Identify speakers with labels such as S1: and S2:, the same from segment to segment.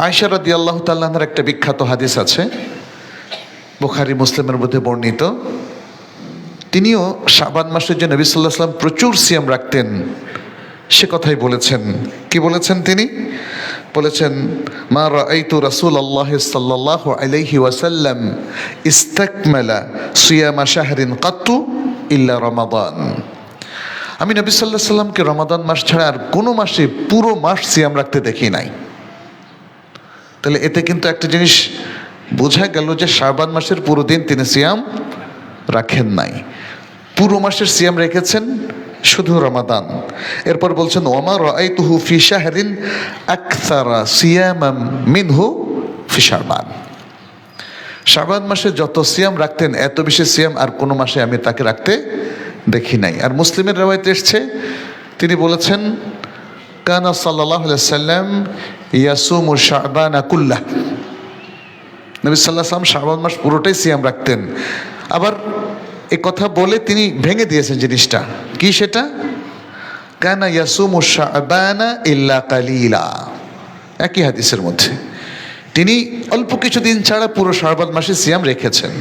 S1: আয়েশা রাদিয়াল্লাহু তাআলা আনহার একটা বিখ্যাত হাদিস আছে, বুখারী মুসলিমের মধ্যে বর্ণিত। তিনিও শাবান মাসের যে নবী সাল্লাল্লাহু আলাইহি ওয়াসাল্লাম প্রচুর সিয়াম রাখতেন সে কথাই বলেছেন। কি বলেছেন তিনি? বলেছেন, মা রাআইতু রাসূলুল্লাহ সাল্লাল্লাহু আলাইহি ওয়াসাল্লাম ইস্তাকমালা সিয়ামা শাহরিন কাত্তু ইল্লা রমাদান। আমি নবী সাল্লাল্লাহু আলাইহি ওয়াসাল্লামকে রমাদান মাস ছাড়া আর কোনো মাসে পুরো মাস সিয়াম রাখতে দেখি নাই। তাহলে এতে কিন্তু একটা জিনিস বোঝা গেল যে শাবান মাসের পুরো দিন তিনি সিয়াম রাখেন নাই, পুরো মাসের সিয়াম রেখেছেন শুধু রমাদান। এরপর বলছেন, ওমা রাআইতুহু ফি শাহরিন আকসারা সিয়ামাম মিনহু ফি শাবান। শাবান মাসে যত সিয়াম রাখতেন এত বেশি সিয়াম আর কোনো মাসে আমি তাকে রাখতে দেখি নাই। আর মুসলিমের রওয়ায়াতে এসেছে, তিনি বলেছেন, কানা সাল্লাল্লাহু আলাইহি ওয়াসাল্লাম ইয়াসুমু শাবানা কুল্লাহ। নবী সাল্লাল্লাহু আলাইহি ওয়াসাল্লাম শাবান মাস পুরোটাই সিয়াম রাখতেন। আবার এই কথা বলে তিনি ভেঙে দিয়েছেন জিনিসটা, কি সেটা? কানা ইয়াসুমু শাবানা ইল্লা কালিলা, একই হাদিসের মধ্যে তিনি অল্প কিছুদিন ছাড়া পুরো শাবান মাসে সিয়াম রেখেছেন।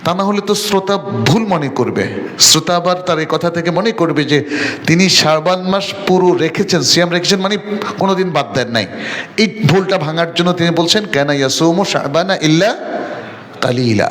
S1: তা না হলে তো শ্রোতা ভুল মনে করবে, শ্রোতা আবার তার এই কথা থেকে মনে করবে যে তিনি শাবান মাস পুরো রেখেছেন, সিয়াম রেখেছেন মানে কোনোদিন বাদ দেন নাই। এই ভুলটা ভাঙার জন্য তিনি বলছেন, কানা ইয়াসুমু শাবানা ইল্লা কালিলা।